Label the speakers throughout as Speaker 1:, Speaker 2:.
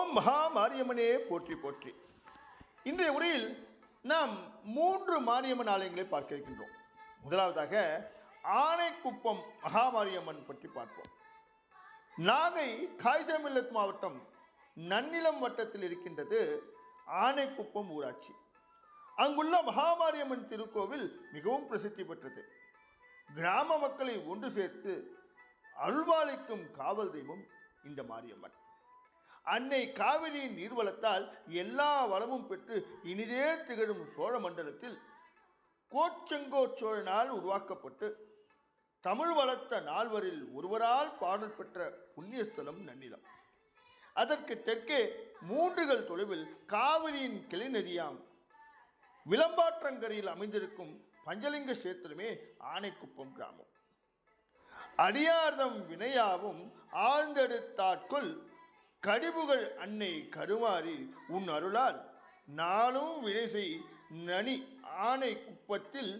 Speaker 1: ஓம் மகா மாரியம்மனே போற்றி போற்றி. இன்றைய உரையில் நாம் 3 மாரியம்மன் ஆலயங்களை பார்க்க இருக்கின்றோம். முதலாவதாக ஆனைக்குப்பம் மகாமாரியம்மன் பற்றி பார்ப்போம். நாகை காய்தமில்லத் மாவட்டம் நன்னிலம் வட்டத்தில் இருக்கின்றது ஆனைக்குப்பம் ஊராட்சி. அங்குள்ள மகாமாரியம்மன் திருக்கோவில் மிகவும் பிரசித்தி பெற்றது. கிராம மக்களை ஒன்று சேர்த்து அருள்பாலிக்கும் காவல் தெய்வம் இந்த மாரியம்மன். அன்னை காவிரியின் நீர்வளத்தால் எல்லா வளமும் பெற்று இனிதே திகழும் சோழ மண்டலத்தில் கோச்செங்கோ சோழனால் உருவாக்கப்பட்டு தமிழ் வளர்த்த நால்வரில் ஒருவரால் பாடல் பெற்ற புண்ணியஸ்தலம் நன்னிலம். அதற்கு தெற்கே 3 தொலைவில் காவிரியின் கிளை நதியாம் விளம்பாற்றங்கரையில் அமைந்திருக்கும் பஞ்சலிங்க கஷேத்திரமே ஆனைக்குப்பம் கிராமம். அடியார்தம் வினையாவும் ஆழ்ந்தெடுத்தாட்குள் கடிபுகள் அன்னை கருமாறி உன் அருளால் நானும் வினைசை நனி ஆனை குப்பத்தில்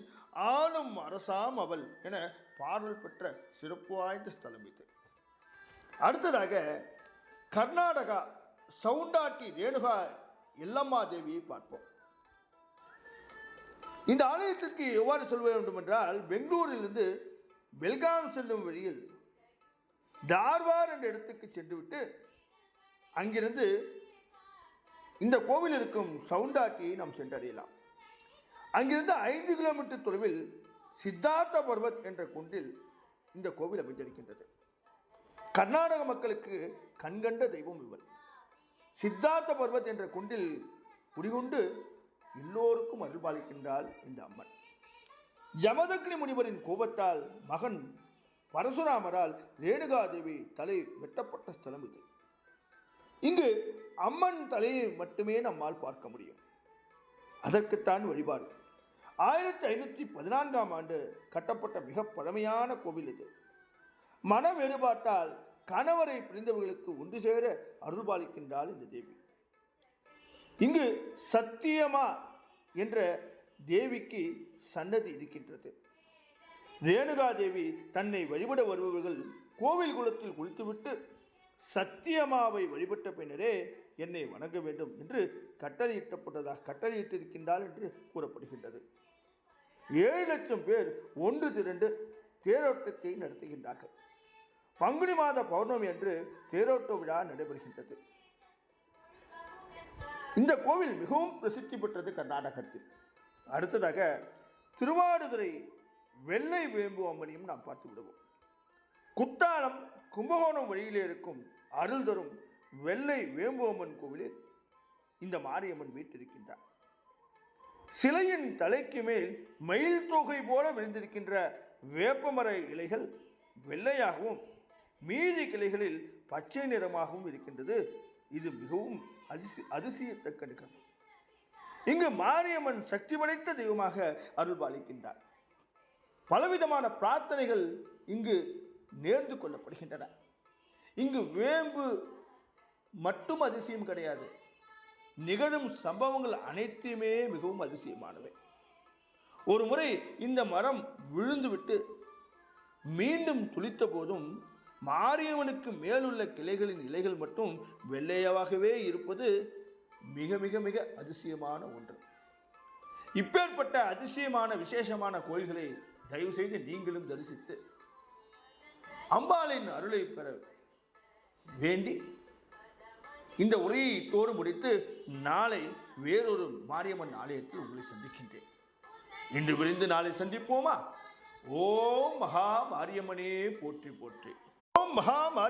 Speaker 1: ஆளும் அரசாம் அவள் என பாடல் பெற்ற சிறப்பு வாய்ந்த ஸ்தலம் இது. அடுத்ததாக கர்நாடகா சவுண்டாட்டி ரேணுகா எல்லம்மா தேவியை பார்ப்போம். இந்த ஆலயத்திற்கு எவ்வாறு சொல்ல வேண்டும் என்றால், பெங்களூரிலிருந்து பெல்காம் செல்லும் வழியில் தார்வார் என்ற இடத்துக்கு சென்றுவிட்டு அங்கிருந்து இந்த கோவில் இருக்கும் சவுண்டாட்டியை நாம் சென்றடையலாம். அங்கிருந்து 5 கிலோமீட்டர் தொலைவில் சித்தார்த்த பர்வத் என்ற குன்றில் இந்த கோவில் அமைந்திருக்கின்றது. கர்நாடக மக்களுக்கு கண்கண்ட தெய்வம் இவள். சித்தார்த்த பர்வத் என்ற குன்றில் குடிகொண்டு எல்லோருக்கும் அருள்பாலிக்கின்றாள் இந்த அம்மன். யமதக்னி முனிவரின் கோபத்தால் மகன் பரசுராமரால் ரேணுகாதேவி தலை வெட்டப்பட்ட ஸ்தலம் இது. இங்கு அம்மன் தலையை மட்டுமே நம்மால் பார்க்க முடியும். அதற்குத்தான் வழிபாடு. 1514ஆம் ஆண்டு கட்டப்பட்ட மிக பழமையான கோவில் இது. மன வேறுபாட்டால் கணவரை பிரிந்தவர்களுக்கு ஒன்று சேர அருள்பாலிக்கின்றாள் இந்த தேவி. இங்கு சத்தியமா என்ற தேவிக்கு சன்னதி இருக்கின்றது. ரேணுகாதேவி தன்னை வழிபட வருபவர்கள் கோவில் குளத்தில் குளித்துவிட்டு சத்தியமாவை வழிபட்ட பின்னரே என்னை வணங்க வேண்டும் என்று கட்டளையிட்டிருக்கின்றாள் என்று கூறப்படுகின்றது. 7 லட்சம் பேர் ஒன்று திரண்டு தேரோட்டத்தை நடத்துகின்றார்கள். பங்குனி மாத பௌர்ணமி அன்று தேரோட்ட விழா நடைபெறுகின்றது. இந்த கோவில் மிகவும் பிரசித்தி பெற்றது கர்நாடகத்தில். அடுத்ததாக திருவாடுதுறை வெள்ளை வேம்பு அம்மனையும் நாம் பார்த்து விடுவோம். குத்தாலம் கும்பகோணம் வழியிலே இருக்கும் அருள் தரும் வெள்ளை வேம்பு அம்மன் கோவிலில் இந்த மாரியம்மன் வீற்றிருக்கின்றார். சிலையின் தலைக்கு மேல் மயில் தொகை போல விழுந்திருக்கின்ற வேப்பமர இலைகள் வெள்ளையாகவும் மீதி கிளைகளில் பச்சை நிறமாகவும் இருக்கின்றது. இது மிகவும் அதிசயத்தக்க நிகழ்வு. இங்கு மாரியம்மன் சக்தி படைத்த தெய்வமாக அருள்பாலிக்கின்றார். பலவிதமான பிரார்த்தனைகள் இங்கு நேர்ந்து கொள்ளப்படுகின்றன. இங்கு வேம்பு மட்டும் அதிசயம் கிடையாது, நிகழும் சம்பவங்கள் அனைத்துமே மிகவும் அதிசயமானவை. ஒரு முறை இந்த மரம் விழுந்துவிட்டு மீண்டும் துளித்த போதும் மாரியம்மனுக்கு மேலுள்ள கிளைகளின் இலைகள் மட்டும் வெள்ளையாகவே இருப்பது மிக மிக மிக அதிசயமான ஒன்று. இப்பேற்பட்ட அதிசயமான விசேஷமான கோயில்களை தயவு செய்து நீங்களும் தரிசித்து அம்பாளின் அருளை பெற வேண்டி இந்த உரையை தோறு முடித்து நாளை வேறொரு மாரியம்மன் ஆலயத்தில் உங்களை சந்திக்கின்றேன். இன்று விரிந்து நாளை சந்திப்போமா? ஓம் மகா மாரியம்மனே போற்றி போற்றி. ஓம் மகா மாரி